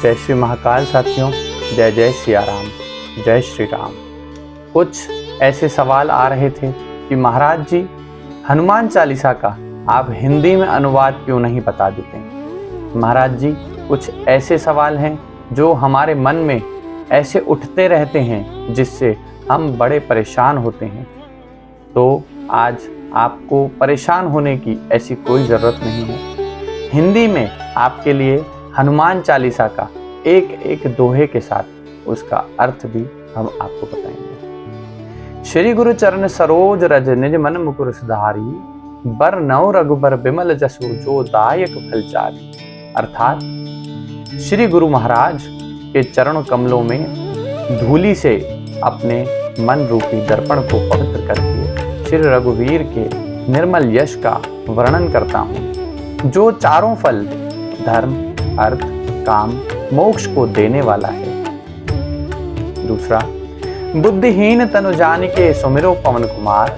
जय श्री महाकाल साथियों, जय जय सिया राम, जय श्री राम। कुछ ऐसे सवाल आ रहे थे कि महाराज जी, हनुमान चालीसा का आप हिंदी में अनुवाद क्यों नहीं बता देते। महाराज जी, कुछ ऐसे सवाल हैं जो हमारे मन में ऐसे उठते रहते हैं जिससे हम बड़े परेशान होते हैं। तो आज आपको परेशान होने की ऐसी कोई ज़रूरत नहीं है। हिंदी में आपके लिए हनुमान चालीसा का एक एक दोहे के साथ उसका अर्थ भी हम आपको बताएंगे। श्री गुरु चरण सरोज रज निज मन मुकुर सुधारी, बर नौ रघुबर बिमल जसु जो दायक फलचारी। अर्थात श्री गुरु महाराज के चरण कमलों में धूलि से अपने मन रूपी दर्पण को पवित्र करके श्री रघुवीर के निर्मल यश का वर्णन करता हूँ, जो चारों फल धर्म, अर्थ, काम, मोक्ष को देने वाला है। दूसरा, बुद्धिहीन तनु जानिके सुमिरो पवन कुमार,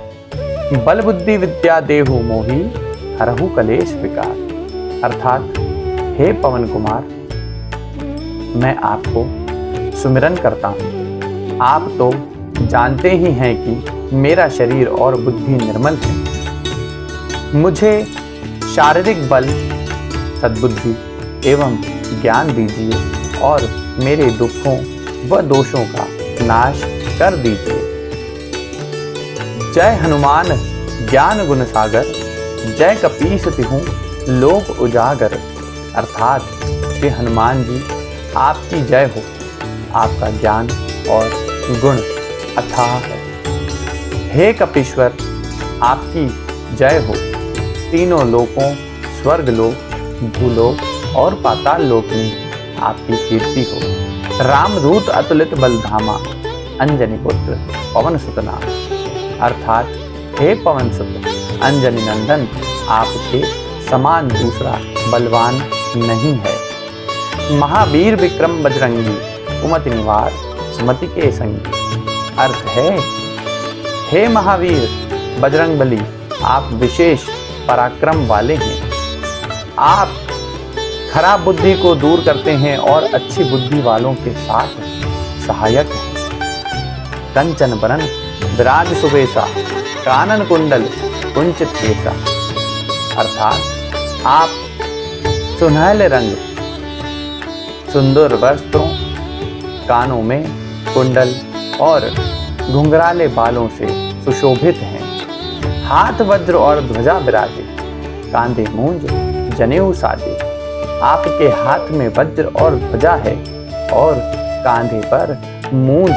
बल बुद्धि विद्या देहु मोहि हरहु कलेश विकार। अर्थात हे पवन कुमार, मैं आपको सुमिरन करता हूँ। आप तो जानते ही हैं कि मेरा शरीर और बुद्धि निर्मल है। मुझे शारीरिक बल, सद्बुद्धि एवं ज्ञान दीजिए और मेरे दुखों व दोषों का नाश कर दीजिए। जय हनुमान ज्ञान गुण सागर, जय कपीस तिहु लोक उजागर। अर्थात हे हनुमान जी, आपकी जय हो। आपका ज्ञान और गुण अथाह है। हे कपीश्वर, आपकी जय हो। तीनों लोकों, स्वर्ग लोक, भूलोक और पाताल लोक में आपकी कीर्ति हो। रामदूत अतुलित बलधामा, अंजनी पुत्र पवन सुत नाम। अर्थात हे पवन सुत, अंजनी नंदन, आपके समान दूसरा बलवान नहीं है। महावीर विक्रम बजरंगी, कुमति निवार सुमति के संगी। अर्थ है, हे महावीर बजरंगबली, आप विशेष पराक्रम वाले हैं। आप खराब बुद्धि को दूर करते हैं और अच्छी बुद्धि वालों के साथ सहायक हैं। कंचन बरन विराज सुबेसा, कानन कुंडल कुंचित केसा। अर्थात आप सुनहले रंग, सुंदर वस्त्रों, कानों में कुंडल और घुंघराले बालों से सुशोभित हैं। हाथ वज्र और ध्वजा विराजे, कांधे मूंज जनेऊ साजे। आपके हाथ में वज्र और ध्वजा है और कांधे पर मूंज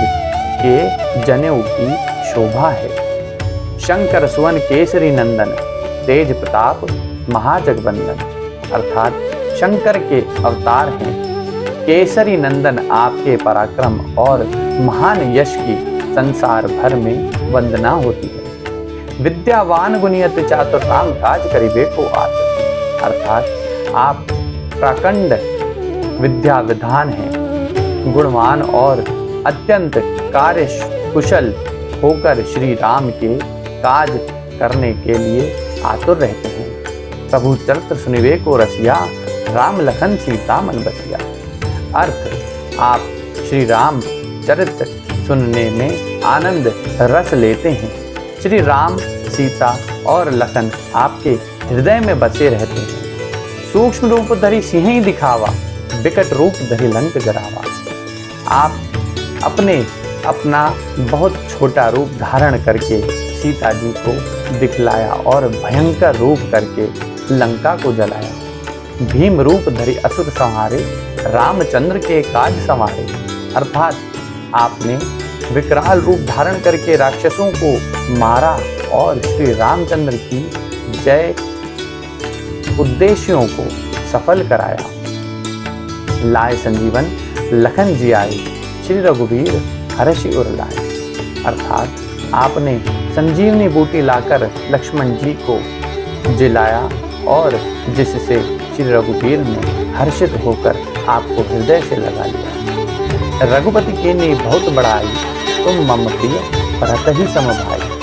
के जनेऊ की शोभा है। शंकर सुवन केसरी नंदन, तेज प्रताप महाजगवंदन। अर्थात शंकर के अवतार हैं। केसरी नंदन आपके पराक्रम और महान यश की संसार भर में वंदना होती है। विद्यावान गुणियत चातुर राम काज करिबे को आत। अर्थात आप प्रकांड विद्या विधान हैं। गुणवान और अत्यंत कार्य कुशल होकर श्री राम के काज करने के लिए आतुर रहते हैं। प्रभु चरित्र सुनिवे को रसिया, राम लखन सीता मन बसिया। अर्थ, आप श्री राम चरित्र सुनने में आनंद रस लेते हैं। श्री राम, सीता और लखन आपके हृदय में बसे रहते हैं। सूक्ष्म रूप धरि सिंह दिखावा, विकट रूप धरि लंक जरावा। आप अपना बहुत छोटा रूप धारण करके सीता जी को दिखलाया और भयंकर रूप करके लंका को जलाया। भीम रूप धरि असुर संहारे, रामचंद्र के काज संवारे। अर्थात आपने विकराल रूप धारण करके राक्षसों को मारा और श्री रामचंद्र की जय उद्देश्यों को सफल कराया। लाए संजीवन लखन जी आए, श्री रघुवीर हर्षि उर लाए। अर्थात आपने संजीवनी बूटी लाकर लक्ष्मण जी को जिलाया और जिससे श्री रघुवीर ने हर्षित होकर आपको हृदय से लगा लिया। रघुपति के ने बहुत बड़ाई, तुम मम प्रिय भरत ही सम भाई।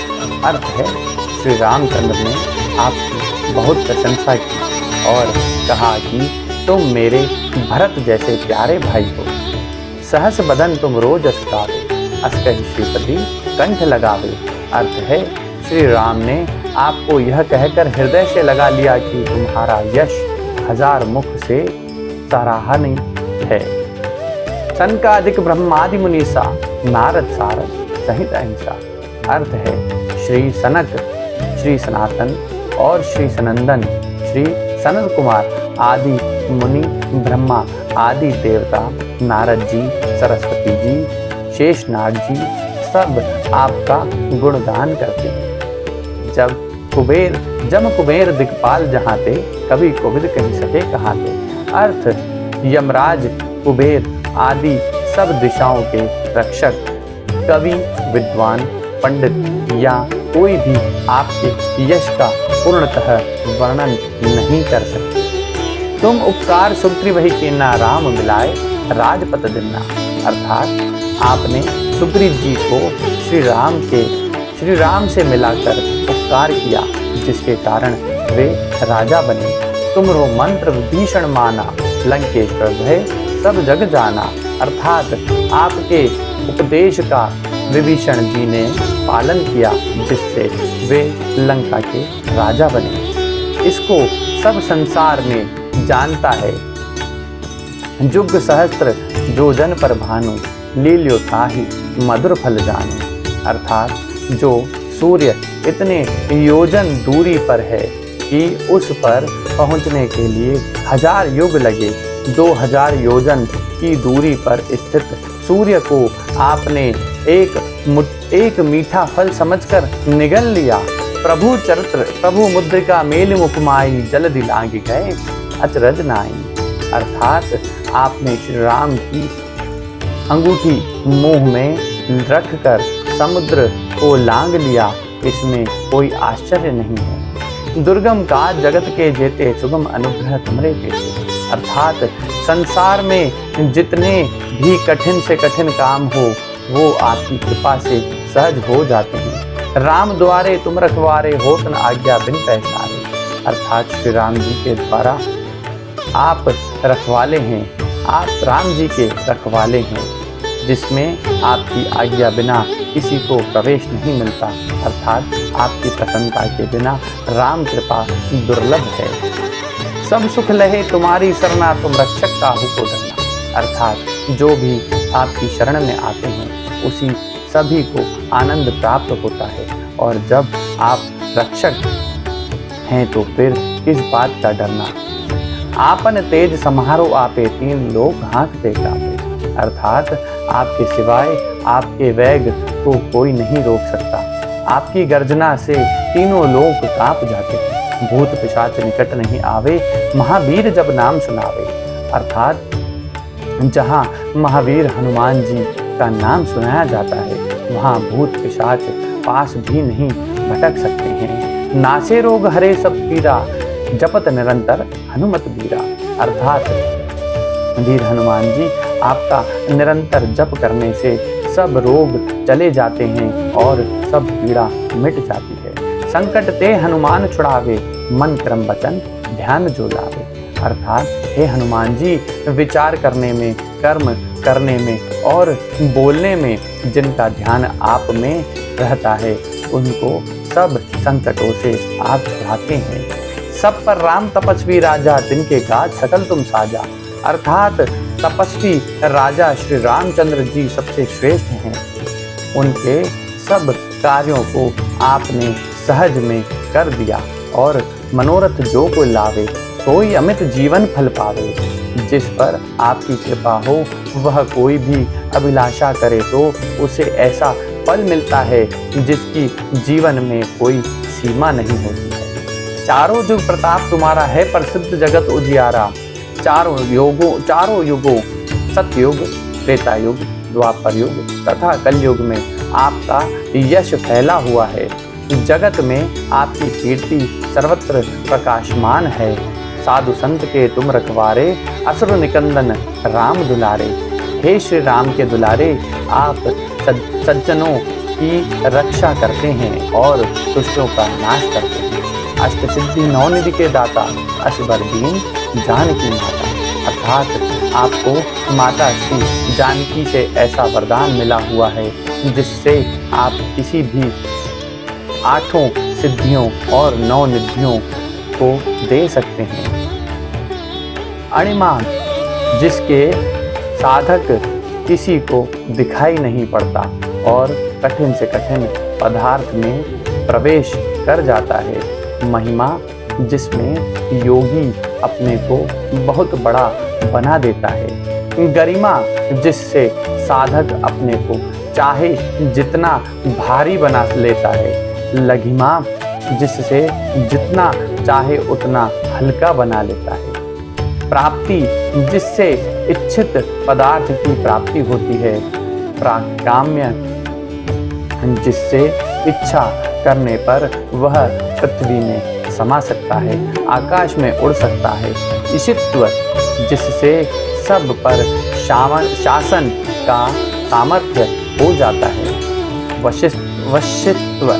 अर्थ है, श्री रामचंद्र ने आपकी बहुत प्रशंसा की और कहा कि तुम मेरे भरत जैसे प्यारे भाई हो। सहस बदन तुम रोज अस गावे, अस कहि श्रीपति कंठ लगावे। अर्थ है, श्री राम ने आपको यह कहकर हृदय से लगा लिया कि तुम्हारा यश हजार मुख से सराहनीय है। सनकादिक ब्रह्मादि मुनीसा, नारद सारद सहित अहिंसा। अर्थ है, श्री सनक, श्री सनातन और श्री सनंदन, श्री सनत कुमार आदि मुनि, ब्रह्मा आदि देवता, नारद जी, सरस्वती जी, शेषनाग जी सब आपका गुणगान करते हैं। जब कुबेर दिक्पाल जहाँ थे, कभी कुबिद कहीं सके कहाँ थे। अर्थ, यमराज, कुबेर आदि सब दिशाओं के रक्षक, कवि, विद्वान, पंडित या कोई भी आपके यश का पूर्णतः वर्णन नहीं कर सकते। तुम उपकार सुग्रीव के ना राम मिलाए, राजपत दिन्ना। अर्थात आपने सुग्रीव जी को श्री राम से मिलाकर उपकार किया, जिसके कारण वे राजा बने। तुमरो मंत्र विभीषण माना, लंकेश्वर भय सब जग जाना। अर्थात आपके उपदेश का विभीषण जी ने पालन किया, जिससे वे लंका के राजा बने। इसको सब संसार में जानता है। जुग सहस्त्र जो जन पर भानु, लील्यो ताहि मधुर फल जानु। अर्थात जो सूर्य इतने योजन दूरी पर है कि उस पर पहुंचने के लिए 1000 युग लगे, 2000 योजन की दूरी पर स्थित सूर्य को आपने एक मीठा फल समझकर निगल लिया। प्रभु मुद्रिका मेल मुखमाई, जलधि लांघ गए अचरज नाई। अर्थात आपने श्री राम की अंगूठी मुंह में रखकर समुद्र को लांघ लिया, इसमें कोई आश्चर्य नहीं है। दुर्गम का जगत के जेते, सुगम अनुग्रह तुमरे तेते। अर्थात संसार में जितने भी कठिन से कठिन काम हो, वो आपकी कृपा से सहज हो जाते हैं। राम द्वारे तुम रखवारे, होत न आज्ञा बिन पैसारे। अर्थात श्री राम जी के द्वारा आप रखवाले हैं, आप राम जी के रखवाले हैं, जिसमें आपकी आज्ञा बिना किसी को प्रवेश नहीं मिलता। अर्थात आपकी प्रसन्नता के बिना राम कृपा दुर्लभ है। सब सुख लहे तुम्हारी शरणा, तुम रक्षक काहू को डरना। अर्थात जो भी आपकी शरण में आते हैं, उसी सभी को आनंद प्राप्त होता है। और जब आप रक्षक हैं तो फिर किस बात का डरना। आपन तेज समारो आपे, तीन लोग हाँकते कांपे। अर्थात आपके सिवाय आपके वेग को कोई नहीं रोक सकता। आपकी गर्जना से तीनों लोग कांप जाते हैं। भूत पिशाच निकट नहीं आवे, महावीर जब नाम सुनावे। अर्थात जहाँ महावीर हनुमान जी का नाम सुनाया जाता है, वहाँ भूत पिशाच पास भी नहीं भटक सकते हैं। नासे रोग हरे सब पीरा, जपत निरंतर हनुमत बीरा। अर्थात वीर हनुमान जी आपका निरंतर जप करने से सब रोग चले जाते हैं और सब पीड़ा मिट जाती है। संकट ते हनुमान छुड़ावे, मन क्रम वचन ध्यान जो लावे। अर्थात हे हनुमान जी, विचार करने में, कर्म करने में और बोलने में जिनका ध्यान आप में रहता है, उनको सब संकटों से आप छुड़ाते हैं। सब पर राम तपस्वी राजा, तिनके काज सकल तुम साजा। अर्थात तपस्वी राजा श्री रामचंद्र जी सबसे श्रेष्ठ हैं। उनके सब कार्यों को आपने सहज में कर दिया और मनोरथ जो को लावे, कोई अमित जीवन फल पावे। जिस पर आपकी कृपा हो, वह कोई भी अभिलाषा करे तो उसे ऐसा फल मिलता है जिसकी जीवन में कोई सीमा नहीं होती है। चारों युग प्रताप तुम्हारा है, प्रसिद्ध जगत उजियारा। चारों युगों सतयुग, त्रेता युग, द्वापर युग तथा कलयुग में आपका यश फैला हुआ है। जगत में आपकी कीर्ति सर्वत्र प्रकाशमान है। साधु संत के तुम रखवारे, असुर निकंदन राम दुलारे। हे श्री राम के दुलारे, आप सज्जनों की रक्षा करते हैं और दुष्टों का नाश करते हैं। अष्ट सिद्धि नौ निधि के दाता, असबर दीन जानकी माता। अर्थात आपको माता श्री जानकी से ऐसा वरदान मिला हुआ है जिससे आप किसी भी 8 सिद्धियों और 9 निधियों को दे सकते हैं। अणिमा, जिसके साधक किसी को दिखाई नहीं पड़ता और कठिन से कठिन पदार्थ में प्रवेश कर जाता है। महिमा, जिसमें योगी अपने को बहुत बड़ा बना देता है। गरिमा, जिससे साधक अपने को चाहे जितना भारी बना लेता है। लघिमा, जिससे जितना चाहे उतना हल्का बना लेता है। प्राप्ति, जिससे इच्छित पदार्थ की प्राप्ति होती है। प्राकाम्य, जिससे इच्छा करने पर वह पृथ्वी में समा सकता है, आकाश में उड़ सकता है। ईशित्व, जिससे सब पर शासन का सामर्थ्य हो जाता है। वशित्व,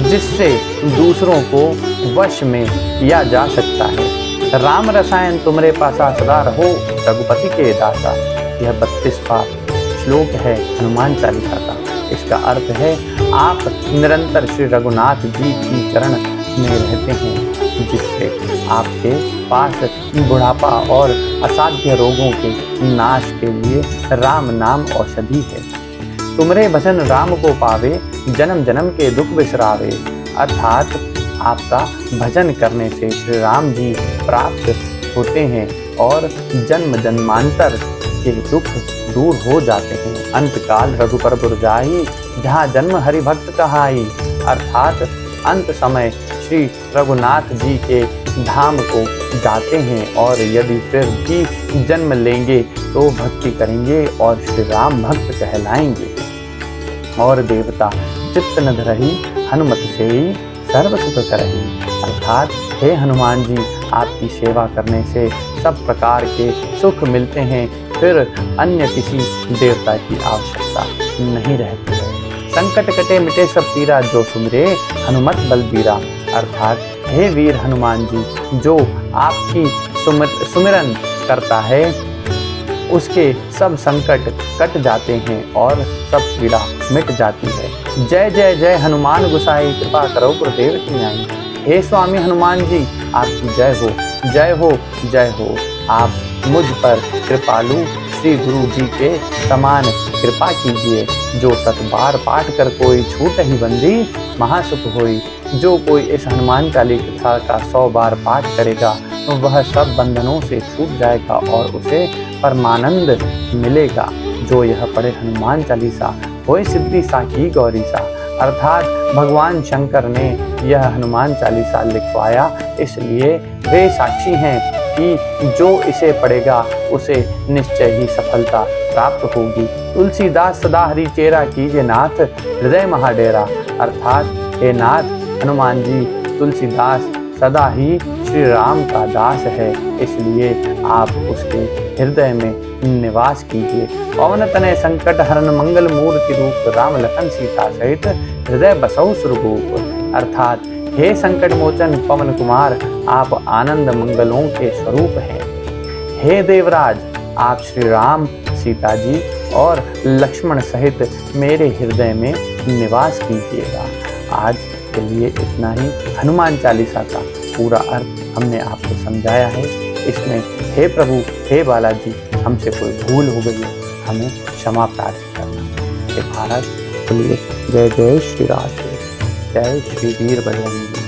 जिससे दूसरों को वश में किया जा सकता है। राम रसायन तुमरे पासा सदा रहो, रघुपति के दासा। यह 32वां श्लोक है हनुमान चालीसा का। इसका अर्थ है आप निरंतर श्री रघुनाथ जी की चरण में रहते हैं, जिससे आपके पास बुढ़ापा और असाध्य रोगों के नाश के लिए राम नाम औषधि है। तुमरे भजन राम को पावे, जन्म जन्म के दुख बिसरावे। अर्थात आपका भजन करने से श्री राम जी प्राप्त होते हैं और जन्म जन्मांतर के दुख दूर हो जाते हैं। अंतकाल रघुपर पुर जाई, जहाँ जन्म हरि भक्त कहाई। अर्थात अंत समय श्री रघुनाथ जी के धाम को जाते हैं और यदि फिर भी जन्म लेंगे तो भक्ति करेंगे और श्री राम भक्त कहलाएंगे। और देवता चित्त न धरहि, हनुमत सेई सर्व सुख करहि। अर्थात हे हनुमान जी, आपकी सेवा करने से सब प्रकार के सुख मिलते हैं, फिर अन्य किसी देवता की आवश्यकता नहीं रहती है। संकट कटे मिटे सब पीरा, जो सुमिरे हनुमत बलबीरा। अर्थात हे वीर हनुमान जी, जो आपकी सुमिरन करता है उसके सब संकट कट जाते हैं और सब पीड़ा मिट जाती है। जय जय जय हनुमान गुसाई, कृपा करो गुरुदेव की न्यायी। हे स्वामी हनुमान जी, आपकी जय हो जय हो जय हो। आप मुझ पर कृपालु श्री गुरु जी के समान कृपा कीजिए। जो 7 बार पाठ कर कोई छूट ही बंदी, महासुख होई। जो कोई इस हनुमान चालीसा का 100 बार पाठ करेगा तो वह सब बंधनों से छूट जाएगा और उसे परमानंद मिलेगा। जो यह पढ़े हनुमान चालीसा, होए सिद्धि साखी गौरी सा। अर्थात भगवान शंकर ने यह हनुमान चालीसा लिखवाया, इसलिए वे साक्षी हैं कि जो इसे पढ़ेगा उसे निश्चय ही सफलता प्राप्त होगी। तुलसीदास सदा हरि चेरा, कीजे नाथ हृदय महाडेरा। अर्थात हे नाथ हनुमान जी, तुलसीदास सदा ही श्री राम का दास है, इसलिए आप उसके हृदय में निवास कीजिए। पवन तनय संकट हरन, मंगल मूर्ति रूप। राम लखन सीता सहित हृदय बसौ सुरभूप। अर्थात हे संकट मोचन पवन कुमार, आप आनंद मंगलों के स्वरूप हैं। हे देवराज, आप श्री राम, सीता जी और लक्ष्मण सहित मेरे हृदय में निवास कीजिएगा। आज के लिए इतना ही। हनुमान चालीसा का पूरा अर्थ हमने आपको समझाया है। इसमें हे प्रभु, हे बालाजी, हमसे कोई भूल हो गई है, हमें क्षमा प्राप्त करना। हे भारत, बोलिए जय जय श्री राधे, जय श्री वीर बजरंगी।